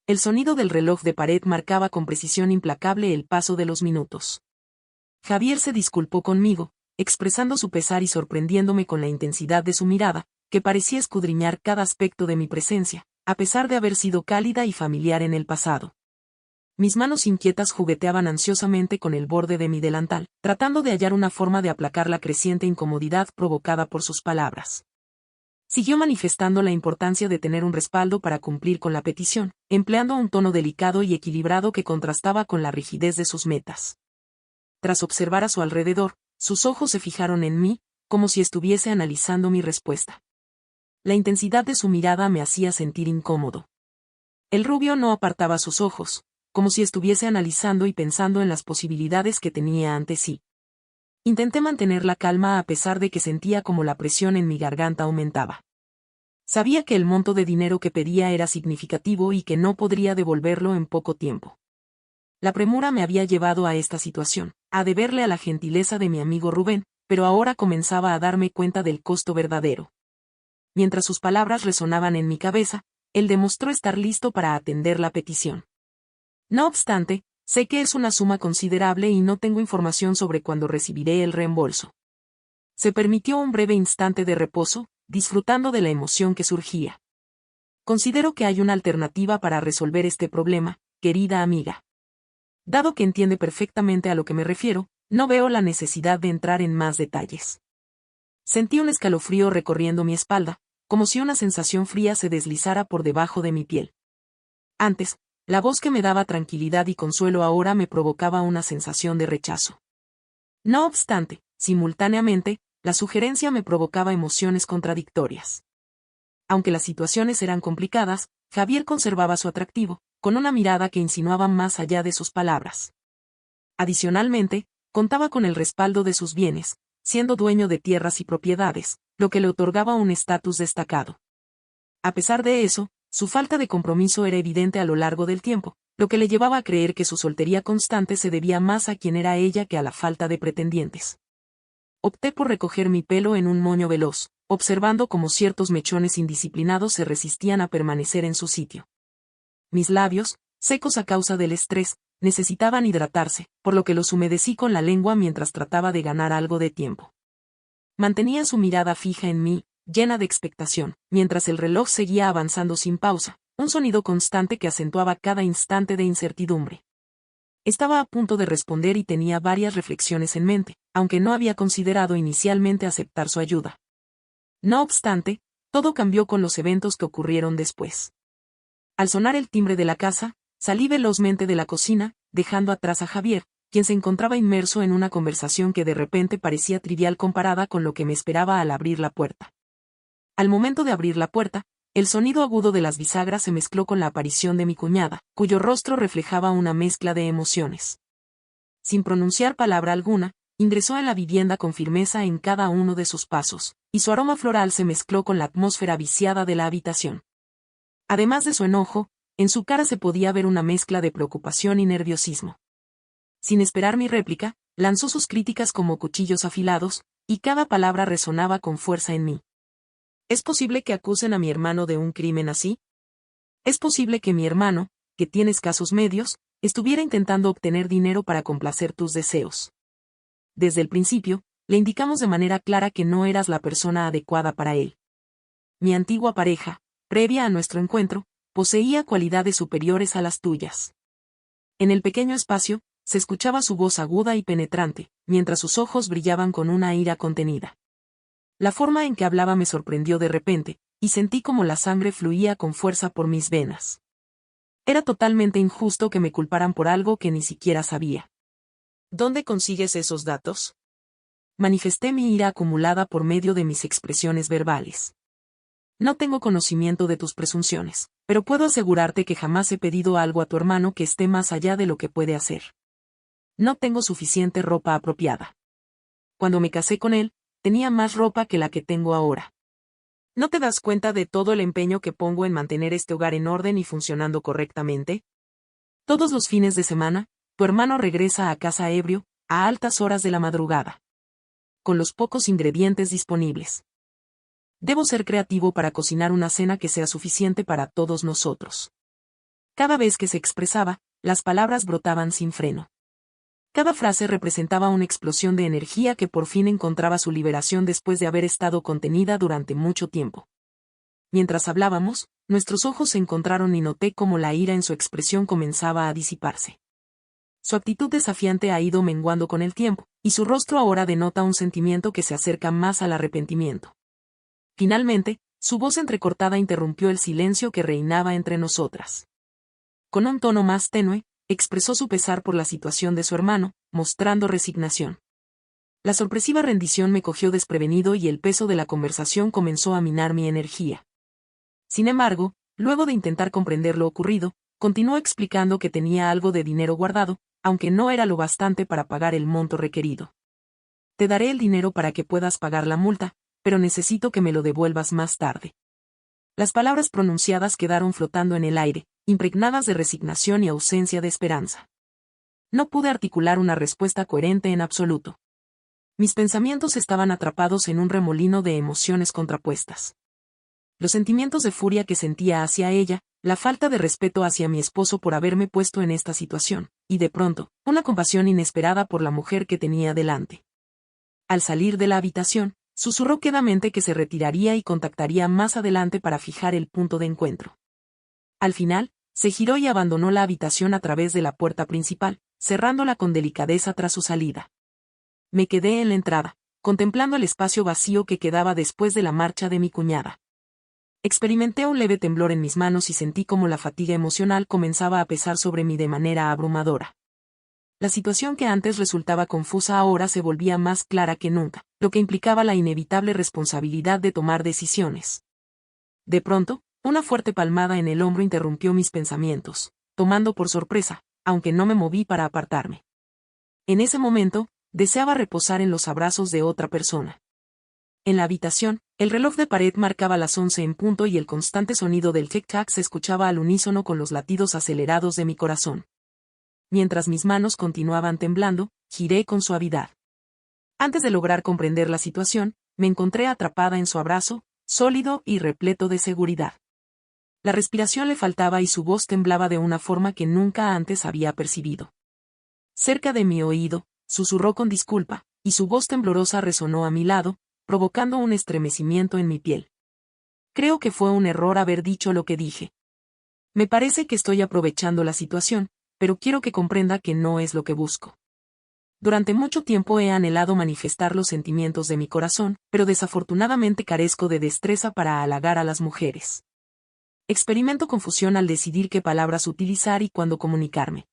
El sonido del reloj de pared marcaba con precisión implacable el paso de los minutos. Javier se disculpó conmigo, expresando su pesar y sorprendiéndome con la intensidad de su mirada, que parecía escudriñar cada aspecto de mi presencia, a pesar de haber sido cálida y familiar en el pasado. Mis manos inquietas jugueteaban ansiosamente con el borde de mi delantal, tratando de hallar una forma de aplacar la creciente incomodidad provocada por sus palabras. Siguió manifestando la importancia de tener un respaldo para cumplir con la petición, empleando un tono delicado y equilibrado que contrastaba con la rigidez de sus metas. Tras observar a su alrededor, sus ojos se fijaron en mí, como si estuviese analizando mi respuesta. La intensidad de su mirada me hacía sentir incómodo. El rubio no apartaba sus ojos, como si estuviese analizando y pensando en las posibilidades que tenía ante sí. Intenté mantener la calma a pesar de que sentía como la presión en mi garganta aumentaba. Sabía que el monto de dinero que pedía era significativo y que no podría devolverlo en poco tiempo. La premura me había llevado a esta situación, a deberle a la gentileza de mi amigo Rubén, pero ahora comenzaba a darme cuenta del costo verdadero. Mientras sus palabras resonaban en mi cabeza, él demostró estar listo para atender la petición. No obstante, sé que es una suma considerable y no tengo información sobre cuándo recibiré el reembolso. Se permitió un breve instante de reposo, disfrutando de la emoción que surgía. Considero que hay una alternativa para resolver este problema, querida amiga. Dado que entiende perfectamente a lo que me refiero, no veo la necesidad de entrar en más detalles. Sentí un escalofrío recorriendo mi espalda, como si una sensación fría se deslizara por debajo de mi piel. Antes, la voz que me daba tranquilidad y consuelo ahora me provocaba una sensación de rechazo. No obstante, simultáneamente, la sugerencia me provocaba emociones contradictorias. Aunque las situaciones eran complicadas, Javier conservaba su atractivo, con una mirada que insinuaba más allá de sus palabras. Adicionalmente, contaba con el respaldo de sus bienes, siendo dueño de tierras y propiedades, lo que le otorgaba un estatus destacado. A pesar de eso, su falta de compromiso era evidente a lo largo del tiempo, lo que le llevaba a creer que su soltería constante se debía más a quien era ella que a la falta de pretendientes. Opté por recoger mi pelo en un moño veloz, observando cómo ciertos mechones indisciplinados se resistían a permanecer en su sitio. Mis labios, secos a causa del estrés, necesitaban hidratarse, por lo que los humedecí con la lengua mientras trataba de ganar algo de tiempo. Mantenía su mirada fija en mí, llena de expectación, mientras el reloj seguía avanzando sin pausa, un sonido constante que acentuaba cada instante de incertidumbre. Estaba a punto de responder y tenía varias reflexiones en mente, aunque no había considerado inicialmente aceptar su ayuda. No obstante, todo cambió con los eventos que ocurrieron después. Al sonar el timbre de la casa, salí velozmente de la cocina, dejando atrás a Javier, quien se encontraba inmerso en una conversación que de repente parecía trivial comparada con lo que me esperaba al abrir la puerta. Al momento de abrir la puerta, el sonido agudo de las bisagras se mezcló con la aparición de mi cuñada, cuyo rostro reflejaba una mezcla de emociones. Sin pronunciar palabra alguna, ingresó en la vivienda con firmeza en cada uno de sus pasos, y su aroma floral se mezcló con la atmósfera viciada de la habitación. Además de su enojo, en su cara se podía ver una mezcla de preocupación y nerviosismo. Sin esperar mi réplica, lanzó sus críticas como cuchillos afilados, y cada palabra resonaba con fuerza en mí. ¿Es posible que acusen a mi hermano de un crimen así? ¿Es posible que mi hermano, que tiene escasos medios, estuviera intentando obtener dinero para complacer tus deseos? Desde el principio, le indicamos de manera clara que no eras la persona adecuada para él. Mi antigua pareja, previa a nuestro encuentro, poseía cualidades superiores a las tuyas. En el pequeño espacio, se escuchaba su voz aguda y penetrante, mientras sus ojos brillaban con una ira contenida. La forma en que hablaba me sorprendió de repente, y sentí como la sangre fluía con fuerza por mis venas. Era totalmente injusto que me culparan por algo que ni siquiera sabía. ¿Dónde consigues esos datos? Manifesté mi ira acumulada por medio de mis expresiones verbales. No tengo conocimiento de tus presunciones, pero puedo asegurarte que jamás he pedido algo a tu hermano que esté más allá de lo que puede hacer. No tengo suficiente ropa apropiada. Cuando me casé con él, tenía más ropa que la que tengo ahora. ¿No te das cuenta de todo el empeño que pongo en mantener este hogar en orden y funcionando correctamente? Todos los fines de semana, tu hermano regresa a casa ebrio, a altas horas de la madrugada. Con los pocos ingredientes disponibles. Debo ser creativo para cocinar una cena que sea suficiente para todos nosotros. Cada vez que se expresaba, las palabras brotaban sin freno. Cada frase representaba una explosión de energía que por fin encontraba su liberación después de haber estado contenida durante mucho tiempo. Mientras hablábamos, nuestros ojos se encontraron y noté cómo la ira en su expresión comenzaba a disiparse. Su actitud desafiante ha ido menguando con el tiempo, y su rostro ahora denota un sentimiento que se acerca más al arrepentimiento. Finalmente, su voz entrecortada interrumpió el silencio que reinaba entre nosotras. Con un tono más tenue, expresó su pesar por la situación de su hermano, mostrando resignación. La sorpresiva rendición me cogió desprevenido y el peso de la conversación comenzó a minar mi energía. Sin embargo, luego de intentar comprender lo ocurrido, continuó explicando que tenía algo de dinero guardado, aunque no era lo bastante para pagar el monto requerido. Te daré el dinero para que puedas pagar la multa, pero necesito que me lo devuelvas más tarde. Las palabras pronunciadas quedaron flotando en el aire, impregnadas de resignación y ausencia de esperanza. No pude articular una respuesta coherente en absoluto. Mis pensamientos estaban atrapados en un remolino de emociones contrapuestas. Los sentimientos de furia que sentía hacia ella, la falta de respeto hacia mi esposo por haberme puesto en esta situación, y de pronto, una compasión inesperada por la mujer que tenía delante. Al salir de la habitación, susurró quedamente que se retiraría y contactaría más adelante para fijar el punto de encuentro. Al final, se giró y abandonó la habitación a través de la puerta principal, cerrándola con delicadeza tras su salida. Me quedé en la entrada, contemplando el espacio vacío que quedaba después de la marcha de mi cuñada. Experimenté un leve temblor en mis manos y sentí como la fatiga emocional comenzaba a pesar sobre mí de manera abrumadora. La situación que antes resultaba confusa ahora se volvía más clara que nunca, lo que implicaba la inevitable responsabilidad de tomar decisiones. De pronto, una fuerte palmada en el hombro interrumpió mis pensamientos, tomando por sorpresa, aunque no me moví para apartarme. En ese momento, deseaba reposar en los abrazos de otra persona. En la habitación, el reloj de pared marcaba las 11 en punto y el constante sonido del tic-tac se escuchaba al unísono con los latidos acelerados de mi corazón. Mientras mis manos continuaban temblando, giré con suavidad. Antes de lograr comprender la situación, me encontré atrapada en su abrazo, sólido y repleto de seguridad. La respiración le faltaba y su voz temblaba de una forma que nunca antes había percibido. Cerca de mi oído, susurró con disculpa, y su voz temblorosa resonó a mi lado, provocando un estremecimiento en mi piel. Creo que fue un error haber dicho lo que dije. Me parece que estoy aprovechando la situación, pero quiero que comprenda que no es lo que busco. Durante mucho tiempo he anhelado manifestar los sentimientos de mi corazón, pero desafortunadamente carezco de destreza para halagar a las mujeres. Experimento confusión al decidir qué palabras utilizar y cuándo comunicarme.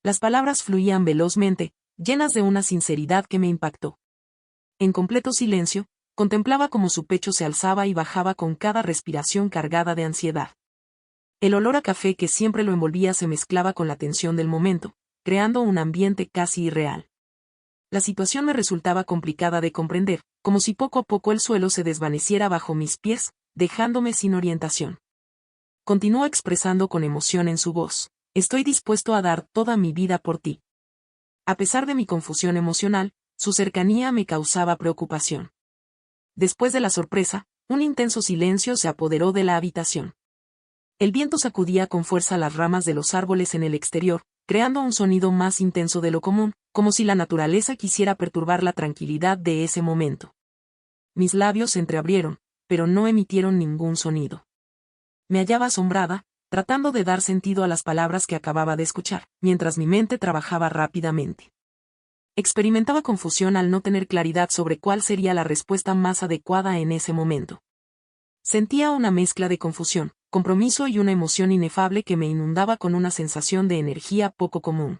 Las palabras fluían velozmente, llenas de una sinceridad que me impactó. En completo silencio, contemplaba cómo su pecho se alzaba y bajaba con cada respiración cargada de ansiedad. El olor a café que siempre lo envolvía se mezclaba con la tensión del momento, creando un ambiente casi irreal. La situación me resultaba complicada de comprender, como si poco a poco el suelo se desvaneciera bajo mis pies, dejándome sin orientación. Continuó expresando con emoción en su voz: estoy dispuesto a dar toda mi vida por ti. A pesar de mi confusión emocional, su cercanía me causaba preocupación. Después de la sorpresa, un intenso silencio se apoderó de la habitación. El viento sacudía con fuerza las ramas de los árboles en el exterior, creando un sonido más intenso de lo común, como si la naturaleza quisiera perturbar la tranquilidad de ese momento. Mis labios se entreabrieron, pero no emitieron ningún sonido. Me hallaba asombrada, tratando de dar sentido a las palabras que acababa de escuchar, mientras mi mente trabajaba rápidamente. Experimentaba confusión al no tener claridad sobre cuál sería la respuesta más adecuada en ese momento. Sentía una mezcla de confusión, compromiso y una emoción inefable que me inundaba con una sensación de energía poco común.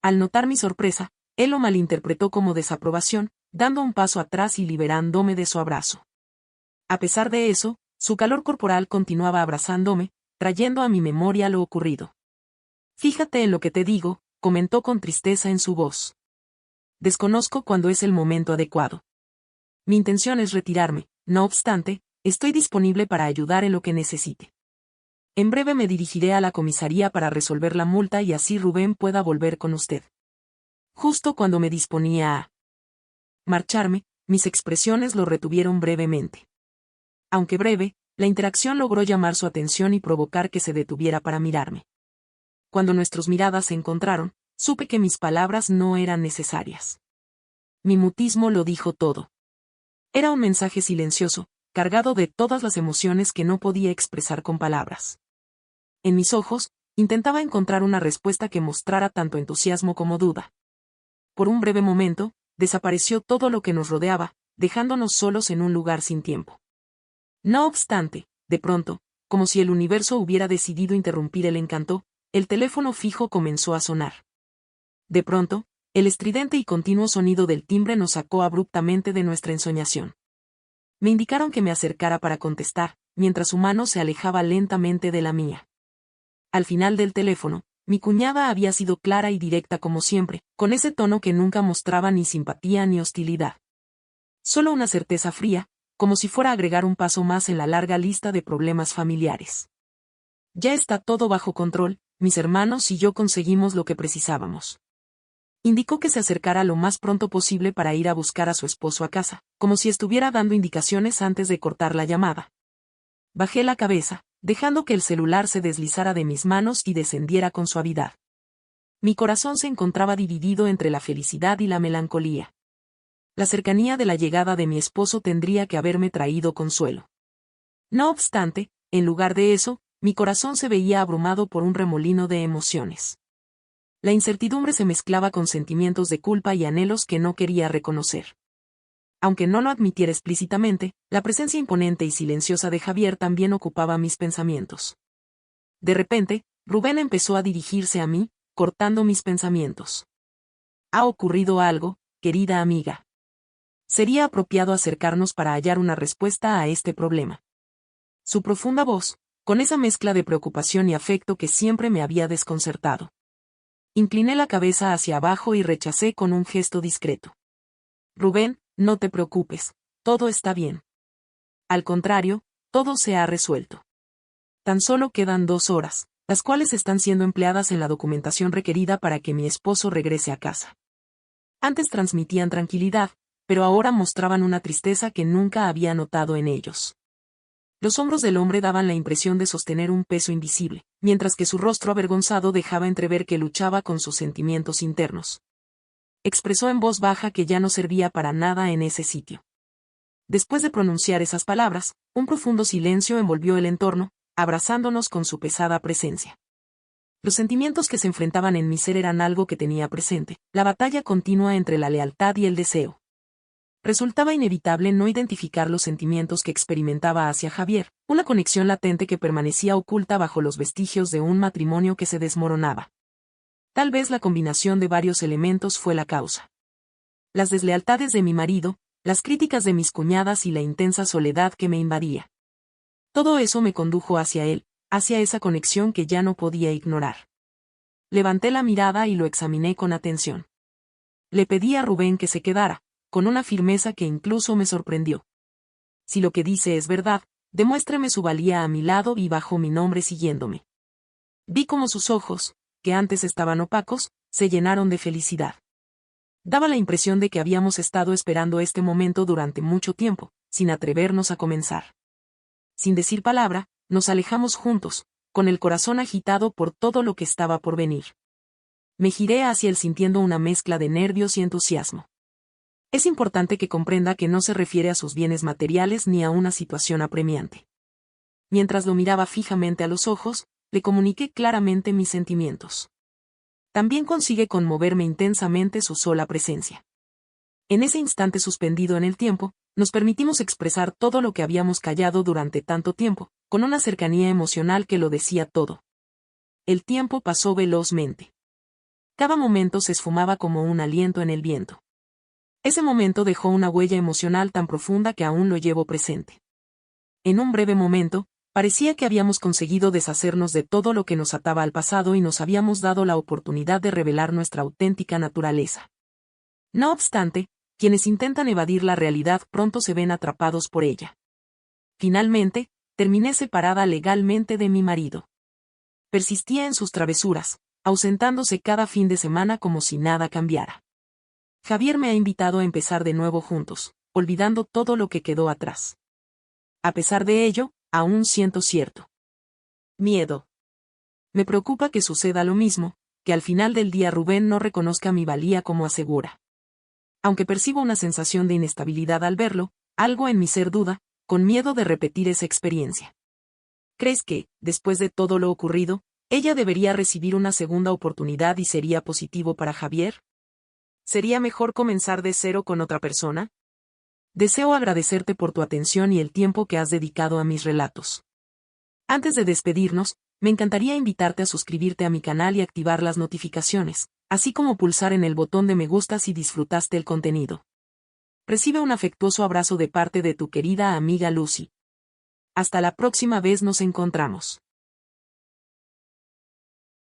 Al notar mi sorpresa, él lo malinterpretó como desaprobación, dando un paso atrás y liberándome de su abrazo. A pesar de eso, su calor corporal continuaba abrazándome, trayendo a mi memoria lo ocurrido. Fíjate en lo que te digo, comentó con tristeza en su voz. Desconozco cuándo es el momento adecuado. Mi intención es retirarme, no obstante, estoy disponible para ayudar en lo que necesite. En breve me dirigiré a la comisaría para resolver la multa y así Rubén pueda volver con usted. Justo cuando me disponía a marcharme, mis expresiones lo retuvieron brevemente. Aunque breve, La interacción logró llamar su atención y provocar que se detuviera para mirarme. Cuando nuestras miradas se encontraron, supe que mis palabras no eran necesarias. Mi mutismo lo dijo todo. Era un mensaje silencioso, cargado de todas las emociones que no podía expresar con palabras. En mis ojos, intentaba encontrar una respuesta que mostrara tanto entusiasmo como duda. Por un breve momento, desapareció todo lo que nos rodeaba, dejándonos solos en un lugar sin tiempo. No obstante, de pronto, como si el universo hubiera decidido interrumpir el encanto, el teléfono fijo comenzó a sonar. De pronto, el estridente y continuo sonido del timbre nos sacó abruptamente de nuestra ensoñación. Me indicaron que me acercara para contestar, mientras su mano se alejaba lentamente de la mía. Al final del teléfono, mi cuñada había sido clara y directa como siempre, con ese tono que nunca mostraba ni simpatía ni hostilidad. Solo una certeza fría, como si fuera a agregar un paso más en la larga lista de problemas familiares. Ya está todo bajo control, mis hermanos y yo conseguimos lo que precisábamos. Indicó que se acercara lo más pronto posible para ir a buscar a su esposo a casa, como si estuviera dando indicaciones antes de cortar la llamada. Bajé la cabeza, dejando que el celular se deslizara de mis manos y descendiera con suavidad. Mi corazón se encontraba dividido entre la felicidad y la melancolía. La cercanía de la llegada de mi esposo tendría que haberme traído consuelo. No obstante, en lugar de eso, mi corazón se veía abrumado por un remolino de emociones. La incertidumbre se mezclaba con sentimientos de culpa y anhelos que no quería reconocer. Aunque no lo admitiera explícitamente, la presencia imponente y silenciosa de Javier también ocupaba mis pensamientos. De repente, Rubén empezó a dirigirse a mí, cortando mis pensamientos. «Ha ocurrido algo, querida amiga. Sería apropiado acercarnos para hallar una respuesta a este problema». Su profunda voz, con esa mezcla de preocupación y afecto que siempre me había desconcertado. Incliné la cabeza hacia abajo y rechacé con un gesto discreto. «Rubén, no te preocupes, todo está bien. Al contrario, todo se ha resuelto. Tan solo quedan 2 horas, las cuales están siendo empleadas en la documentación requerida para que mi esposo regrese a casa». Antes transmitían tranquilidad, pero ahora mostraban una tristeza que nunca había notado en ellos. Los hombros del hombre daban la impresión de sostener un peso invisible, mientras que su rostro avergonzado dejaba entrever que luchaba con sus sentimientos internos. Expresó en voz baja que ya no servía para nada en ese sitio. Después de pronunciar esas palabras, un profundo silencio envolvió el entorno, abrazándonos con su pesada presencia. Los sentimientos que se enfrentaban en mi ser eran algo que tenía presente, la batalla continua entre la lealtad y el deseo. Resultaba inevitable no identificar los sentimientos que experimentaba hacia Javier, una conexión latente que permanecía oculta bajo los vestigios de un matrimonio que se desmoronaba. Tal vez la combinación de varios elementos fue la causa. Las deslealtades de mi marido, las críticas de mis cuñadas y la intensa soledad que me invadía. Todo eso me condujo hacia él, hacia esa conexión que ya no podía ignorar. Levanté la mirada y lo examiné con atención. Le pedí a Rubén que se quedara, con una firmeza que incluso me sorprendió. Si lo que dice es verdad, demuéstreme su valía a mi lado y bajo mi nombre siguiéndome. Vi cómo sus ojos, que antes estaban opacos, se llenaron de felicidad. Daba la impresión de que habíamos estado esperando este momento durante mucho tiempo, sin atrevernos a comenzar. Sin decir palabra, nos alejamos juntos, con el corazón agitado por todo lo que estaba por venir. Me giré hacia él sintiendo una mezcla de nervios y entusiasmo. Es importante que comprenda que no se refiere a sus bienes materiales ni a una situación apremiante. Mientras lo miraba fijamente a los ojos, le comuniqué claramente mis sentimientos. También consigue conmoverme intensamente su sola presencia. En ese instante suspendido en el tiempo, nos permitimos expresar todo lo que habíamos callado durante tanto tiempo, con una cercanía emocional que lo decía todo. El tiempo pasó velozmente. Cada momento se esfumaba como un aliento en el viento. Ese momento dejó una huella emocional tan profunda que aún lo llevo presente. En un breve momento, parecía que habíamos conseguido deshacernos de todo lo que nos ataba al pasado y nos habíamos dado la oportunidad de revelar nuestra auténtica naturaleza. No obstante, quienes intentan evadir la realidad pronto se ven atrapados por ella. Finalmente, terminé separada legalmente de mi marido. Persistía en sus travesuras, ausentándose cada fin de semana como si nada cambiara. Javier me ha invitado a empezar de nuevo juntos, olvidando todo lo que quedó atrás. A pesar de ello, aún siento cierto miedo. Me preocupa que suceda lo mismo, que al final del día Rubén no reconozca mi valía como asegura. Aunque percibo una sensación de inestabilidad al verlo, algo en mi ser duda, con miedo de repetir esa experiencia. ¿Crees que, después de todo lo ocurrido, ella debería recibir una segunda oportunidad y sería positivo para Javier? ¿Sería mejor comenzar de cero con otra persona? Deseo agradecerte por tu atención y el tiempo que has dedicado a mis relatos. Antes de despedirnos, me encantaría invitarte a suscribirte a mi canal y activar las notificaciones, así como pulsar en el botón de me gusta si disfrutaste el contenido. Recibe un afectuoso abrazo de parte de tu querida amiga Lucy. Hasta la próxima vez nos encontramos.